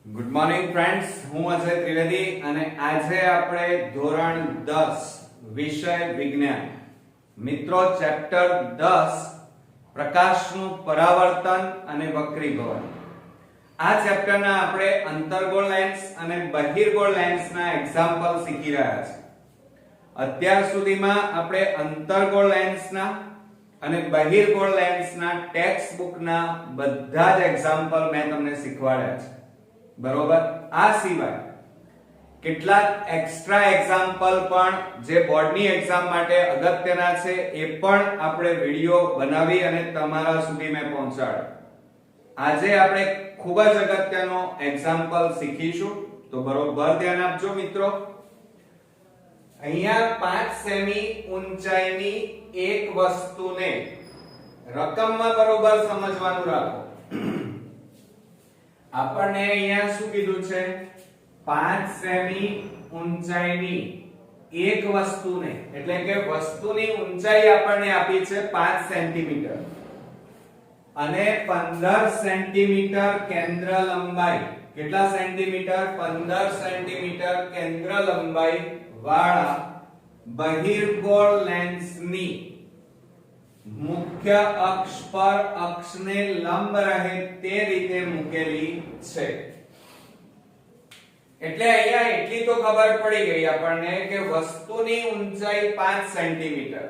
Good morning friends, હું અજય ત્રિવેદી અને આજે આપણે ધોરણ 10 વિષય વિજ્ઞાન મિત્રો ચેપ્ટર 10 પ્રકાશનું પરાવર્તન અને વક્રીભવન આ ચેપ્ટરના આપણે અંતર્ગોળ લેન્સ અને બહિર્ગોળ લેન્સના એક્ઝામ્પલ શીખી રહ્યા છીએ. અત્યાર સુધીમાં આપણે અંતર્ગોળ લેન્સના અને બહિર્ગોળ લેન્સના ટેક્સ્ટ બુકના બધા જ એક્ઝામ્પલ મેં તમને શીખવાડ્યા છે. બરોબર. આ સિવાય કેટલાક એક્સ્ટ્રા એક્ઝામ્પલ પણ જે બોર્ડની એક્ઝામ માટે અગત્યના છે એ પણ આપણે વિડિયો બનાવી અને તમારા સુધી મેં પહોંચાડ્યો. આજે આપણે ખૂબ જ અગત્યનો એક્ઝામ્પલ શીખીશું, તો બરોબર ધ્યાન આપજો મિત્રો. અહીંયા 5 સેમી ઊંચાઈની એક વસ્તુને રકમમાં બરોબર સમજવાનું રાખો. આપણને અહીંયા શું કીધું છે? 5 સેમી ઊંચાઈની એક વસ્તુને, એટલે કે વસ્તુની ઊંચાઈ આપણને આપી છે 5 સેન્ટીમીટર અને 15 સેન્ટીમીટર કેન્દ્ર લંબાઈ. કેટલા સેન્ટીમીટર? 15 સેન્ટીમીટર કેન્દ્ર લંબાઈ વાળા બહિર્ગોળ લેન્સની મુખ્ય અક્ષ પર અક્ષને લંબ રહે તે રીતે મૂકેલી છે. એટલે અહીંયા એટલી તો ખબર પડી ગઈ આપણને કે વસ્તુની ઊંચાઈ 5 સેન્ટીમીટર,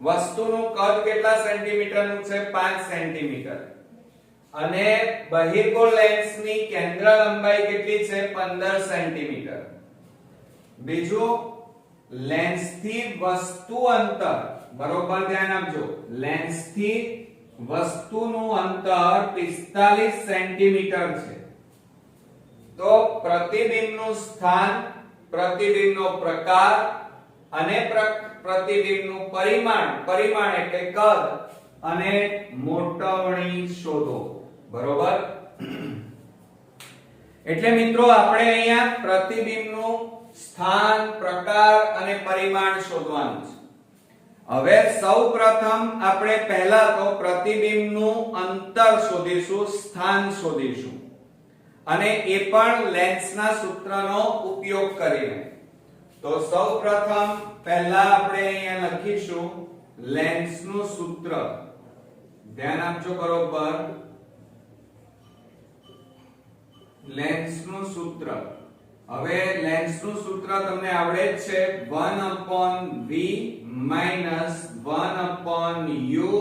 વસ્તુનું કદ કેટલા સેન્ટીમીટરનું છે? 5 સેન્ટીમીટર, અને બહિર્ગોળ લેન્સની કેન્દ્ર લંબાઈ કેટલી છે? 15 સેન્ટીમીટર. બીજું, લેન્સથી વસ્તુ અંતર, બરોબર ધ્યાન આપજો, લેન્સથી વસ્તુનું અંતર 45 સેન્ટીમીટર છે. તો પ્રતિબિંબનું સ્થાન, પ્રતિબિંબનો પ્રકાર અને પ્રતિબિંબનું પરિમાણ એટલે કદ અને મોટવણી શોધો. બરોબર. એટલે મિત્રો આપણે અહીંયા પ્રતિબિંબનું સ્થાન, પ્રકાર અને પરિમાણ શોધવાનું છે. હવે સૌપ્રથમ આપણે પહેલા તો પ્રતિબિંબનું અંતર શોધીશું, સ્થાન શોધીશું, અને એ પણ લેન્સના સૂત્રનો ઉપયોગ કરીને. તો સૌપ્રથમ પહેલા આપણે અહીંયા લખીશું લેન્સનું સૂત્ર. ધ્યાન આપજો બરોબર. લેન્સનું સૂત્ર. હવે લેન્સનું સૂત્ર તમને આવડે જ છે, 1/v - 1/u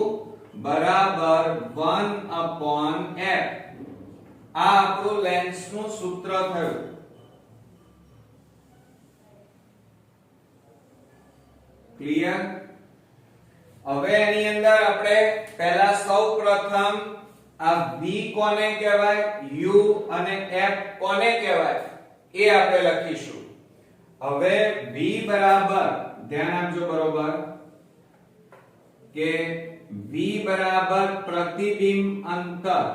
બરાબર 1/f. આ આપણું લેન્સનું સૂત્ર થયું. ક્લિયર? હવે એની અંદર આપણે પહેલા સૌપ્રથમ આ v કોને કહેવાય, u અને f કોને કહેવાય એ આપણે લખીશું. હવે v બરાબર, ધ્યાન આપજો બરોબર, કે v બરાબર પ્રતિબિંબ અંતર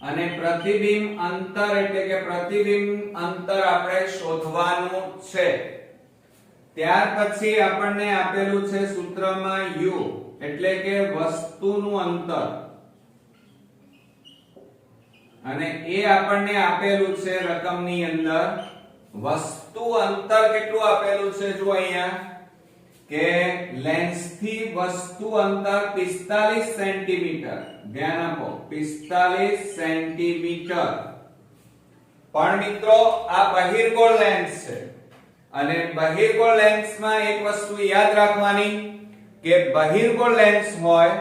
અને પ્રતિબિંબ અંતર એટલે કે પ્રતિબિંબ અંતર આપણે શોધવાનું છે. ત્યાર પછી આપણને આપેલું છે સૂત્રમાં u એટલે કે વસ્તુનું અંતર, અને એ આપણને આપેલું છે રકમની અંદર. વસ્તુ અંતર કેટલું આપેલું છે જો અહીંયા, કે લેન્સથી વસ્તુ અંતર 45 સેન્ટીમીટર. ધ્યાન આપો, 45 સેન્ટીમીટર. પણ મિત્રો આ બહિર્ગોળ લેન્સ છે, અને બહિર્ગોળ લેન્સમાં એક વસ્તુ યાદ રાખવાની કે બહિર્ગોળ લેન્સ હોય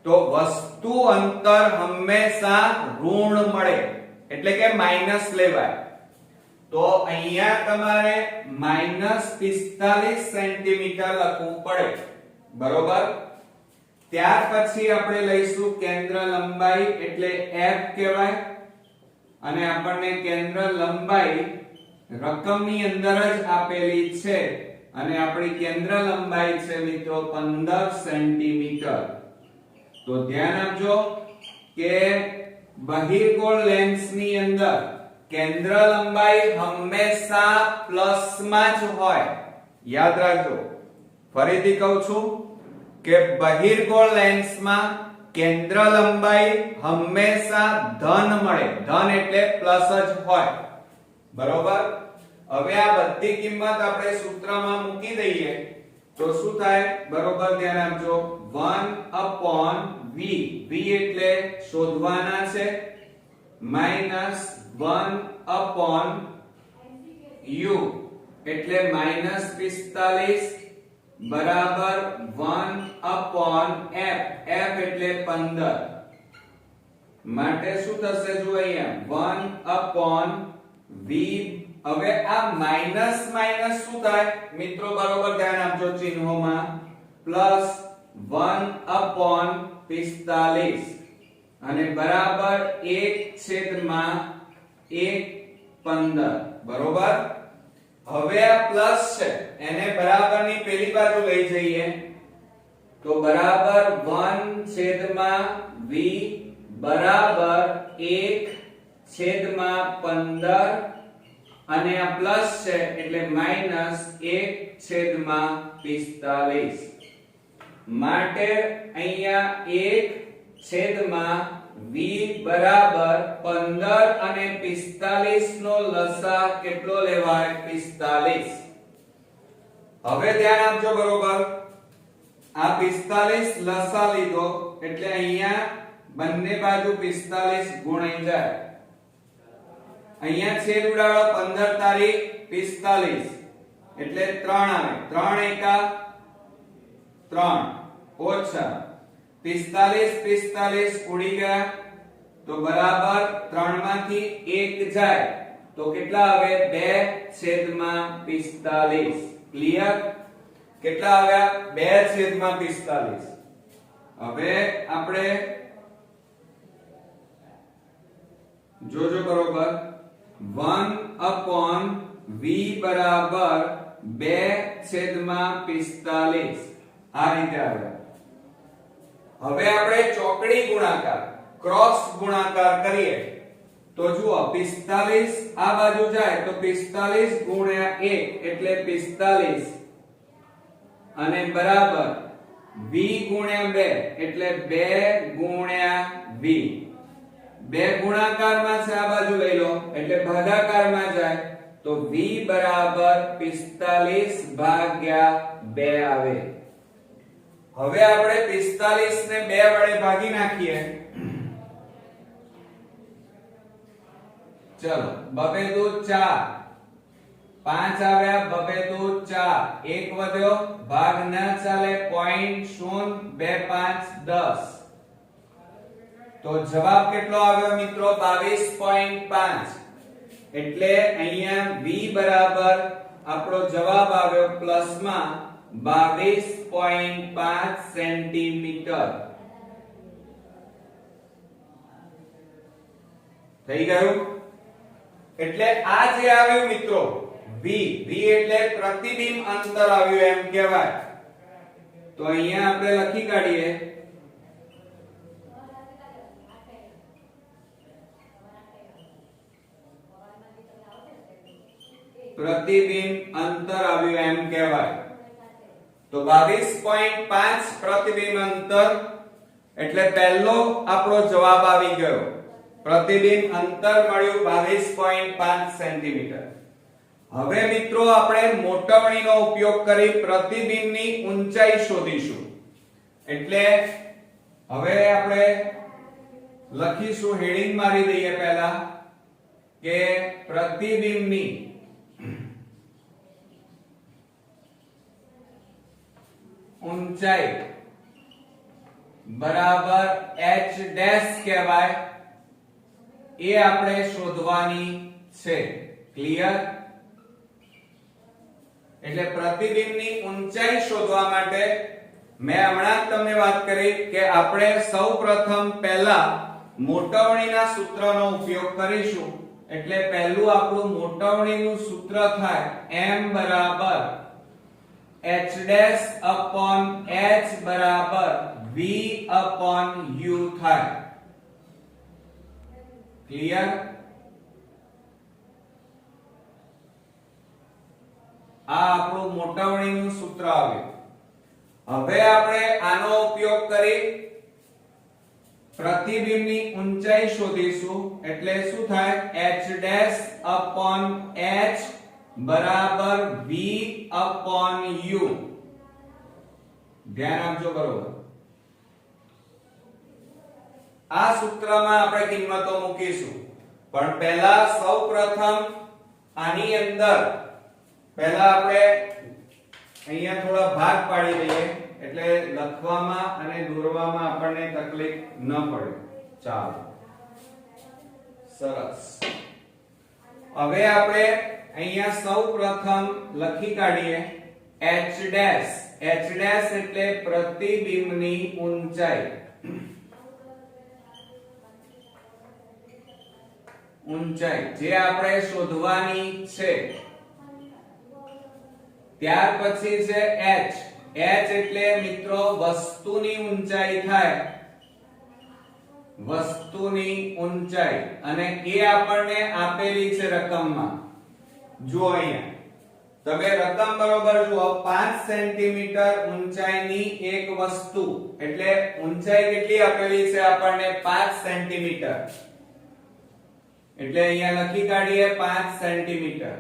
તો વસ્તુ અંતર હંમેશા ઋણ મળે, એટલે કે માઈનસ લેવાય. તો અહીંયા તમારે -45 સેન્ટીમીટર લખવું પડે. બરોબર. ત્યાર પછી આપણે લઈશું કેન્દ્ર લંબાઈ એટલે f કહેવાય, અને આપણને કેન્દ્ર લંબાઈ રકમની અંદર જ આપેલી છે, અને આપણી કેન્દ્ર લંબાઈ છે મિત્રો 15 સેન્ટીમીટર. તો ધ્યાન આપજો કે બહિર્ગોળ લેન્સની અંદર કેન્દ્ર લંબાઈ હંમેશા પ્લસમાં જ હોય. યાદ રાખજો. ફરીથી કહું છું, કે બહિર્ગોળ લેન્સમાં કેન્દ્ર લંબાઈ હંમેશા ધન મળે, ધન એટલે પ્લસ જ હોય, બરોબર। હવે આ બધી કિંમત આપણે સૂત્રમાં મૂકી દઈએ તો શું થાય, બરોબર ધ્યાન આપજો। 1/v, v એટલે શોધવાના છે, -1/u એટલે -45 બરાબર 1/f, f એટલે 15 માટે શું થશે, જો અહીંયા 1/v। હવે આ માઈનસ માઈનસ શું થાય મિત્રો, બરોબર ધ્યાન આપજો ચિહ્નોમાં, પ્લસ 1/45 અને બરાબર 1/15, બરોબર। હવે આ પ્લસ છે એને બરાબરની પેલી બાજુ લઈ જઈએ તો બરાબર 1/v બરાબર 1/15 અને આ પ્લસ છે એટલે -1/45 માટે અહીંયા 1/v બરાબર 15 અને 45 નો લસા કેટલો લેવાય, 45। હવે ધ્યાન આપજો, બરોબર આ 45 લસા લીધો એટલે અહીંયા બંને બાજુ 45 ગુણાઈ જાય, અહીંયા છેદ ઉડાડો 15 તારી 45 એટલે 3 આવે, 3 એકા 3 ઓછા 45 ઉડી ગયા તો બરાબર 3 માંથી 1 જાય તો કેટલા આવે, 2/45। ક્લિયર, કેટલા આવ્યા, 2/45। હવે આપણે જોજો, બરોબર 1/v બરાબર 2/45 આ રીતે આવ્યા। હવે આપણે ચોકડી ગુણાકાર, ક્રોસ ગુણાકાર કરીએ તો જુઓ 45 આ બાજુ જાય તો 45 ગુણ્યા 1 એટલે 45 અને બરાબર v ગુણ્યા 2 એટલે 2 ગુણ્યા v, 2 ગુણાકારમાં છે આ બાજુ લઈ લો એટલે ભાગાકારમાં જાય તો v બરાબર 45 ભાગ્યા 2 આવે। હવે આપણે 45 ને 2 વડે ભાગી નાખીએ, ચલો 2 દુ 4, 5 આવ્યા, 2 દુ 4, 1 વધ્યો, ભાગ ના ચાલે, 0.02510 તો જવાબ કેટલો આવ્યો મિત્રો, 22.5। એટલે અહીંયા v બરાબર આપણો જવાબ આવ્યો પ્લસમાં 22.5 સેન્ટીમીટર થઈ ગયું। એટલે આ જે આવ્યું મિત્રો v એટલે પ્રતિબિંબ અંતર આવ્યું એમ કહેવાય। તો અહીંયા આપણે લખી કાઢીએ પ્રતિબિંબ અંતર આવ્યું એમ કહેવાય। તો 22.5 પ્રતિબિંબ અંતર એટલે પહેલો આપણો જવાબ આવી ગયો, પ્રતિબિંબ અંતર મળ્યું 22.5 સેન્ટીમીટર। હવે મિત્રો આપણે મોટવણીનો ઉપયોગ કરી પ્રતિબિંબની ઊંચાઈ શોધીશું। એટલે હવે આપણે લખીશું, હેડિંગ મારી દઈએ પહેલા કે પ્રતિબિંબની ઊંચાઈ બરાબર h ડેશ કહેવાય, એ આપણે શોધવાની છે। ક્લિયર, એટલે પ્રતિબિંબની ઊંચાઈ શોધવા માટે મેં હમણાં જ તમને વાત કરી કે આપણે સૌપ્રથમ પહેલા મોટવણીના સૂત્રનો ઉપયોગ કરીશું। એટલે પહેલું આપણું મોટવણીનું સૂત્ર થાય m બરાબર h ડેશ upon h બરાબર v upon u થાય। ક્લિયર, આ આપણું મોટવણીનું સૂત્ર આવ્યું। હવે આપણે પ્રતિબિંબની ઊંચાઈ શોધીશું એટલે શું થાય h ડેશ upon h બરાબર v upon u. ધ્યાન આપજો બરોબર. આ સૂત્રમાં આપણે કિંમતો મૂકીશું પણ પહેલા સૌપ્રથમ આની અંદર પહેલા આપણે અહીંયા થોડા ભાગ પાડી દઈએ એટલે લખવામાં અને દોરવામાં આપણને તકલીફ ન પડે. ચાલો સરસ. હવે આપણે અહીંયા સૌપ્રથમ લખી કાઢીએ h ડેશ. h ડેશ એટલે પ્રતિબિંબની ઊંચાઈ. ઊંચાઈ જે આપણે શોધવાની છે. ત્યાર પછી છે h. h એટલે મિત્રો વસ્તુની ઊંચાઈ થાય. વસ્તુની ઊંચાઈ અને એ આપણને આપેલી છે રકમમાં. જુઓ અહીંયા તમે રકમ બરોબર જુઓ 5 સેન્ટીમીટર ઊંચાઈની એક વસ્તુ એટલે ઊંચાઈ કેટલી આપેલી છે આપણને 5 સેન્ટીમીટર. એટલે અહીંયા લખી કાઢીએ 5 સેન્ટીમીટર.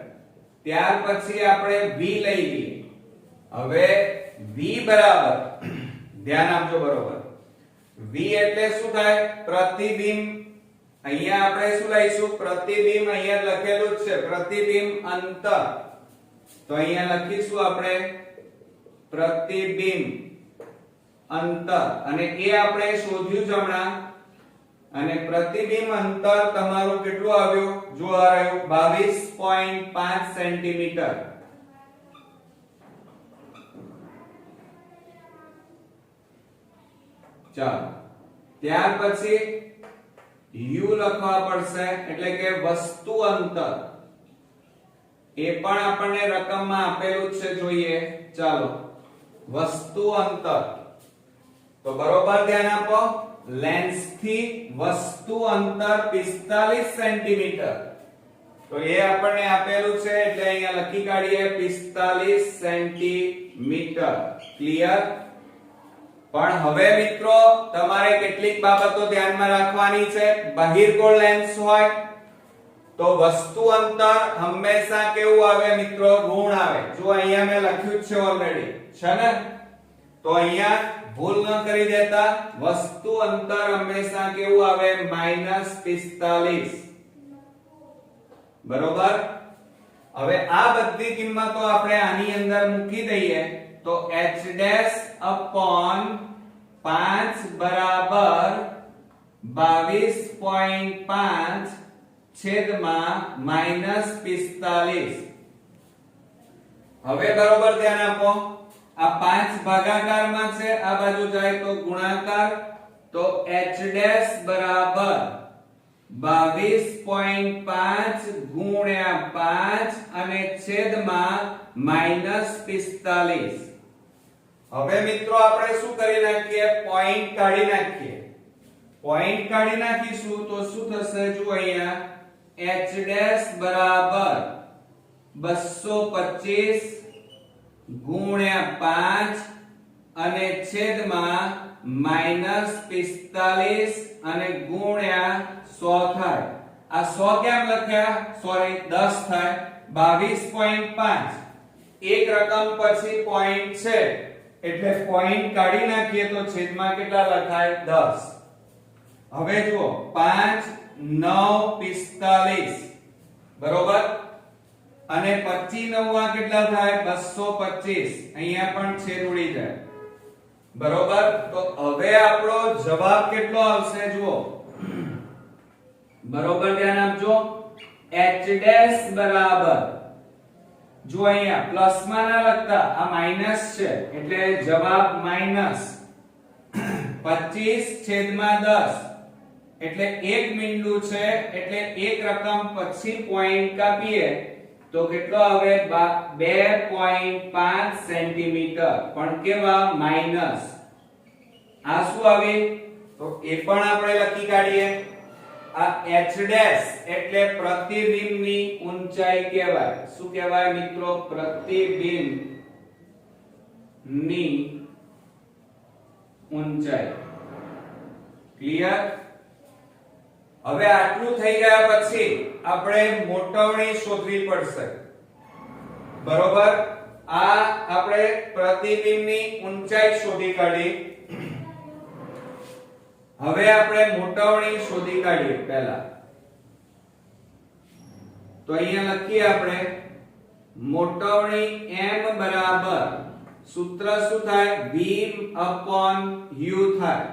ત્યાર પછી આપણે v લઈ લઈએ. હવે v બરાબર ધ્યાન આપજો બરોબર. v એટલે શું થાય પ્રતિબિંબ. અહીંયા આપણે શું લઈશું પ્રતિબિંબ. અહીંયા લખેલું જ છે પ્રતિબિંબ અંતર. તો અહીંયા લખીશું આપણે પ્રતિબિંબ અંતર અને એ આપણે શોધ્યું જ હમણાં. અને પ્રતિબિંબ અંતર તમારું કેટલું આવ્યું જો આ રહ્યું 22.5 સેન્ટીમીટર. ચાલો ત્યાર પછી u લખવા પડશે એટલે કે વસ્તુ અંતર. એ પણ આપણને રકમમાં આપેલું છે જોઈએ. ચાલો વસ્તુ અંતર તો બરોબર ધ્યાન આપો. લેન્સ થી વસ્તુ અંતર 45 સેન્ટીમીટર. તો એ આપણને આપેલું છે એટલે અહીંયા લખી કાઢીએ 45 સેન્ટીમીટર. ક્લિયર. પણ હવે મિત્રો તમારે કેટલીક બાબતો ધ્યાનમાં રાખવાની છે. બહિર્ગોળ લેન્સ હોય તો વસ્તુ અંતર હંમેશા કેવું આવે મિત્રો ઋણ આવે. જો અહીંયા મેં લખ્યું છે ઓલરેડી છે ને. તો અહીંયા ભૂલ ન કરી દેતા. વસ્તુ અંતર હંમેશા કેવું આવે -45. બરોબર. હવે આ બધી કિંમતો આપણે આની અંદર મૂકી દઈએ તો h ડેશ upon 5 બરાબર 22.5 છેદમાં -45. હવે બરોબર ધ્યાન આપો. આ 5 ભાગાકારમાં છે આ બાજુ જાય તો ગુણાકાર. તો h ડેશ બરાબર 22.5 ગુણ્યા 5 અને છેદમાં -45. હવે મિત્રો આપણે શું કરી નાખીએ પોઈન્ટ કાઢી નાખીએ. પોઈન્ટ કાઢી નાખીશું તો શું થશે જો અહીંયા h ડેશ બરાબર 225 ગુણ્યા 5 અને છેદમાં -45 અને ગુણ્યા 100 થાય. આ 100 કેમ લખ્યા સોરી 10 થાય. 22.5 એક રકમ પછી પોઈન્ટ છે એટલે પોઈન્ટ કાઢી નાખીએ તો છેદમાં કેટલા લખાય 10. હવે જુઓ 5 9 45 બરોબર. અને 25 9 કેટલા થાય 225. અહીંયા પણ છેદ ઉડી જાય. બરોબર. તો હવે આપણો જવાબ કેટલો આવશે જુઓ. બરોબર ધ્યાન આપજો. h ડેશ બરાબર જો અહીંયા પ્લસ માં ના લખતા આ માઈનસ છે એટલે જવાબ -25/10 એટલે એક બિંદુ છે એટલે એક રકમ પછી પોઈન્ટ કાપીએ તો કેટલો આવે 2.5 સેન્ટીમીટર. પણ કેવા માઈનસ. આ શું આવે તો એ પણ આપણે લખી કાઢીએ. આ h ડેશ એટલે પ્રતિબિંબની ઊંચાઈ કહેવાય. શું કહેવાય મિત્રો પ્રતિબિંબની ઊંચાઈ. ક્લિયર? હવે આટલું થઈ ગયા પછી આપણે મોટવણી શોધવી પડશે. બરોબર? આ આપણે પ્રતિબિંબની ઊંચાઈ શોધી કાઢી. હવે આપણે મોટવણી શોધી કાઢીએ પહેલા. તો અહીંયા લખીએ આપણે મોટવણી m બરાબર સૂત્ર શું થાય? v upon u થાય.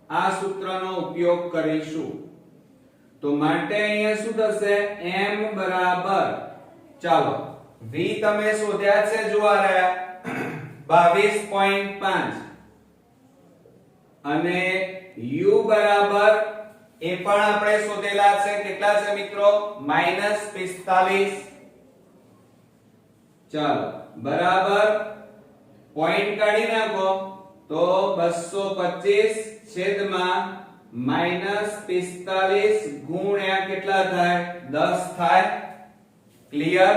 આ સૂત્રનો ઉપયોગ કરીશું. તો માટે અહીંયા શું થશે? m બરાબર, ચાલો v તમે શોધ્યા છે, જોવા રહ્યા 22.5 અને u બરાબર એ પણ આપણે શોધેલા છે. કેટલા છે મિત્રો? -45. ચાલો બરાબર પોઈન્ટ કાઢી નાખો તો 225 છેદમાં -45 ગુણ્યા કેટલા થાય? 10 થાય. ક્લિયર?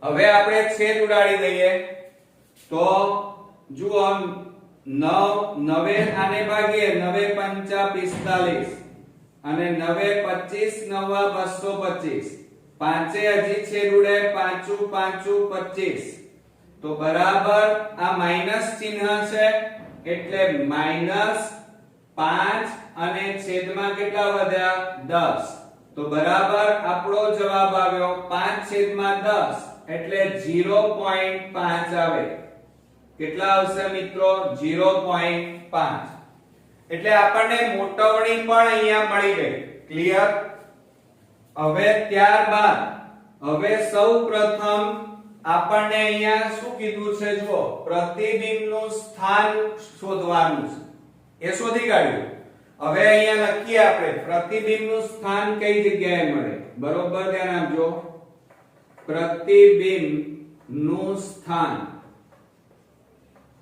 હવે આપણે છેદ ઉડાડી દઈએ તો જુઓ 9 આને ભાગીએ 9 પંચા 45 અને 9 25 9 225 પાંચે હજી છેદ ઉડે 5 5 25 તો બરાબર આ માઈનસ ચિહ્ન છે એટલે -5 અને છેદમાં કેટલા વધ્યા? 10. તો બરાબર આપણો જવાબ આવ્યો 5/10 એટલે 0.5 આવે. કેટલા આવશે મિત્રો? 0.5. એટલે આપણને મોટવણી પણ અહીંયા મળી ગઈ. ક્લિયર? હવે ત્યારબાદ હવે સૌપ્રથમ આપણને અહીંયા શું કીધું છે? જુઓ, પ્રતિબિંબનું સ્થાન શોધવાનું છે. એ શોધી કાઢ્યું. હવે અહીંયા લખીએ આપણે પ્રતિબિંબનું સ્થાન કઈ જગ્યાએ મળે. બરોબર ધ્યાન આપજો. પ્રતિબિંબનું સ્થાન.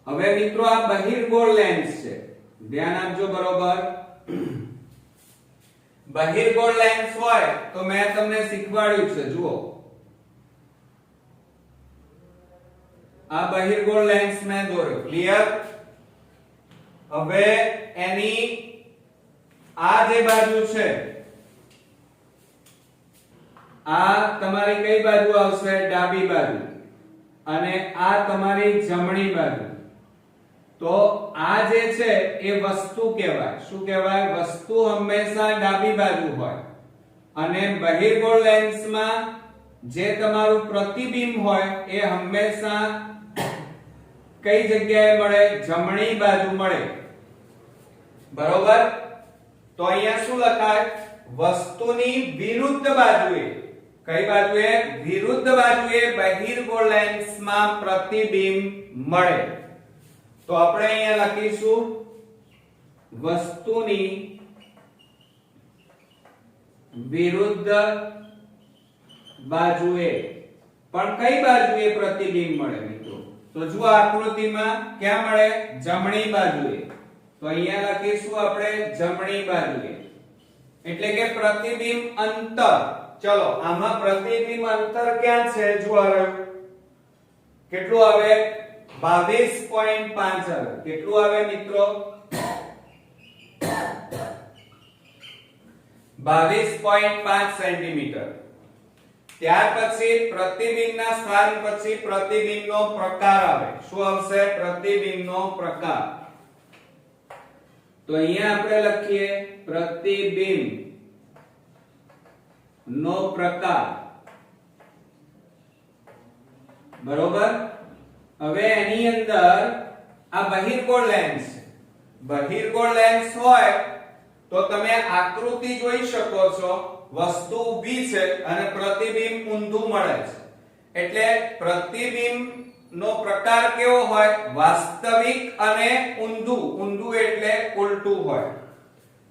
હવે મિત્રો આ બહિર્ગોળ લેન્સ છે. ધ્યાન આપજો. બરોબર? બહિર્ગોળ લેન્સ હોય તો મેં તમને શીખવાડ્યું છે. જુઓ, આ બહિર્ગોળ લેન્સ મેં દોર્યો. ક્લિયર? હવે એની આ જે બાજુ છે આ તમારી કઈ બાજુ આવશે? ડાબી બાજુ. અને આ તમારી જમણી બાજુ. તો આ જે છે એ વસ્તુ કહેવાય. શું કહેવાય? વસ્તુ હંમેશા ડાબી બાજુ હોય. અને બહિર્ગોળ લેન્સમાં જે તમારું પ્રતિબિંબ હોય એ હંમેશા કઈ જગ્યાએ મળે? જમણી બાજુ મળે. બરોબર? તો અહીંયા શું લખાય? વસ્તુની વિરુદ્ધ બાજુએ. કઈ બાજુએ? વિરુદ્ધ બાજુએ બહિર્ગોળ લેન્સમાં પ્રતિબિંબ મળે. તો આપણે અહીંયા લખીશું વસ્તુની વિરુદ્ધ બાજુએ. પણ કઈ બાજુએ પ્રતિબિંબ મળે મિત્રો? તો જુઓ આકૃતિમાં ક્યાં મળે? જમણી બાજુએ. તો અહીંયા લખીશું આપણે જમણી બાજુએ. એટલે કે પ્રતિબિંબ અંતર. ચલો આમાં પ્રતિબિંબ અંતર ક્યાં છે? જુઓ કેટલું આવે? 22.5 આવે. કેટલું આવે મિત્રો? 22.5 સેન્ટીમીટર. ત્યાર પછી પ્રતિબિંબના સ્થાન પછી પ્રતિબિંબનો પ્રકાર આવે. શું આવશે? પ્રતિબિંબનો પ્રકાર. તો અહીંયા આપણે લખીએ પ્રતિબિંબ નો પ્રકાર. બરોબર? હવે એની અંદર આ બહિર્ગોળ લેન્સ છે. બહિર્ગોળ લેન્સ હોય તો તમે આકૃતિ જોઈ શકો છો. વસ્તુ ઊભી છે અને પ્રતિબિંબ ઊંધું મળે છે. એટલે પ્રતિબિંબ નો પ્રકાર કેવો હોય? વાસ્તવિક અને ઊંધું. ઊંધું એટલે ઉલટું હોય.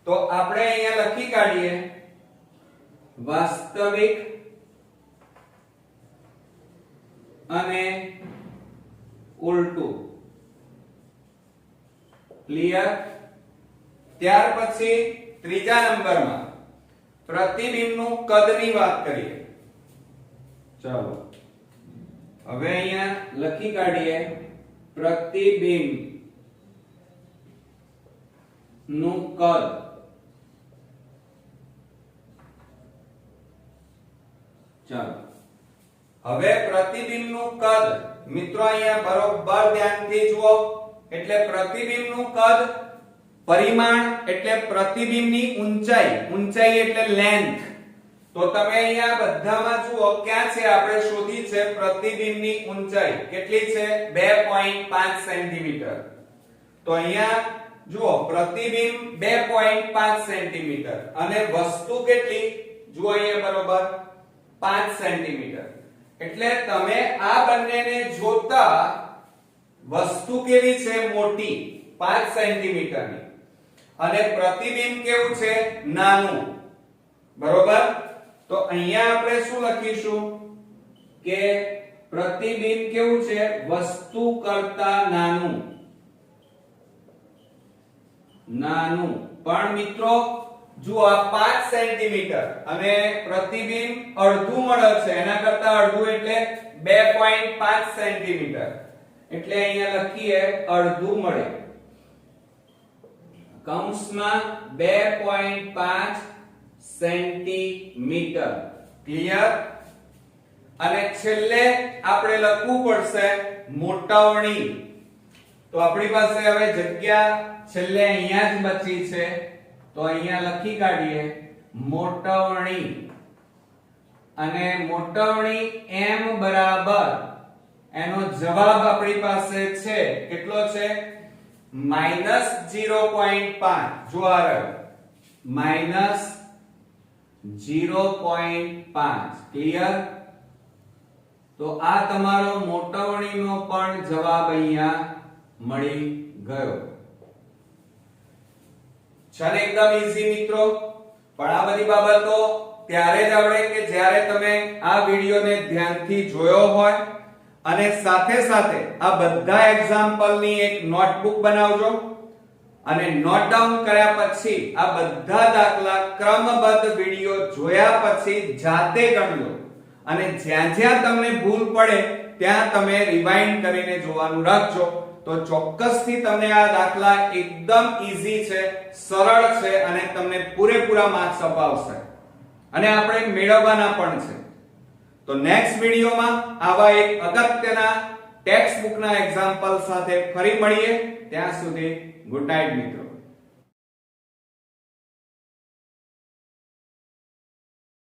તો આપણે અહીંયા લખી કાઢીએ વાસ્તવિક અને ઉલટું. ક્લિયર? ત્યાર પછી ત્રીજા નંબરમાં પ્રતિબિંબનું કદની વાત કરીએ. ચાલો હવે અહીંયા લખી કાઢીએ પ્રતિબિંબ નું કદ ચાલો હવે પ્રતિબિંબનું કદ મિત્રો અહીંયા બરોબર ધ્યાનથી જુઓ એટલે પ્રતિબિંબનું કદ પરિમાણ એટલે પ્રતિબિંબની ઊંચાઈ એટલે લેન્થ તો તમે અહીંયા બધામાં જુઓ ક્યાં છે આપણે શોધી છે પ્રતિબિંબની ઊંચાઈ કેટલી છે 2.5 સેન્ટીમીટર તો અહીંયા જુઓ પ્રતિબિંબ 2.5 સેન્ટીમીટર અને વસ્તુ કેટલી જુઓ અહીંયા બરોબર 5 સેન્ટીમીટર એટલે તમે આ બંનેને જોતા વસ્તુ કેવી છે મોટી 5 સેન્ટીમીટરની અને પ્રતિબિંબ કેવું છે નાનું બરોબર તો અહીંયા આપણે શું લખીશું કે પ્રતિબિંબ કેવું છે વસ્તુ કરતા નાનું પણ મિત્રો જો આ 5 સેન્ટીમીટર અને પ્રતિબિંબ અડધું મળે છે એના કરતા અડધું એટલે 2.5 સેન્ટીમીટર એટલે અહીંયા લખીએ અડધું મળે કૌંસમાં 2.5 સેન્ટીમીટર ક્લિયર અને છેલ્લે આપણે લખવું પડશે મોટાવણી તો આપણી પાસે હવે જગ્યા છેલ્લે અહીંયા જ બચી છે તો અહીંયા લખી કાઢીએ મોટાવણી અને મોટાવણી m બરાબર એનો જવાબ આપણી પાસે છે કેટલો છે -0.5 જો આ રહ્યો -0.5 ક્લિયર તો આ તમારો મોટાવણીનો પણ જવાબ અહીંયા મળી ગયો ચાલે એકદમ ઈઝી મિત્રો પણ આ બધી બાબતો ત્યારે જ આવડે કે જ્યારે તમે આ વિડિયોને ધ્યાનથી જોયો હોય અને સાથે સાથે આ બધા એક્ઝામ્પલની એક નોટબુક બનાવજો અને નોટ ડાઉન કર્યા પછી આ બધા દાખલા ક્રમબદ્ધ વિડિયો જોયા પછી જાતે ગણજો અને જ્યાં જ્યાં તમને ભૂલ પડે ત્યાં તમે રિવાઇન્ડ કરીને જોવાનું રાખજો તો ચોક્કસથી તમને આ દાખલા એકદમ ઈઝી છે સરળ છે અને તમને પૂરેપૂરા માર્ક્સ અપાવશે અને આપણે મેળવવાના પણ છે તો નેક્સ્ટ વિડિયોમાં આવા એક અગત્યના ટેક્સ્ટ બુકના એક્ઝામ્પલ સાથે ફરી મળીએ ત્યાં સુધી ગુડ નાઇટ મિત્રો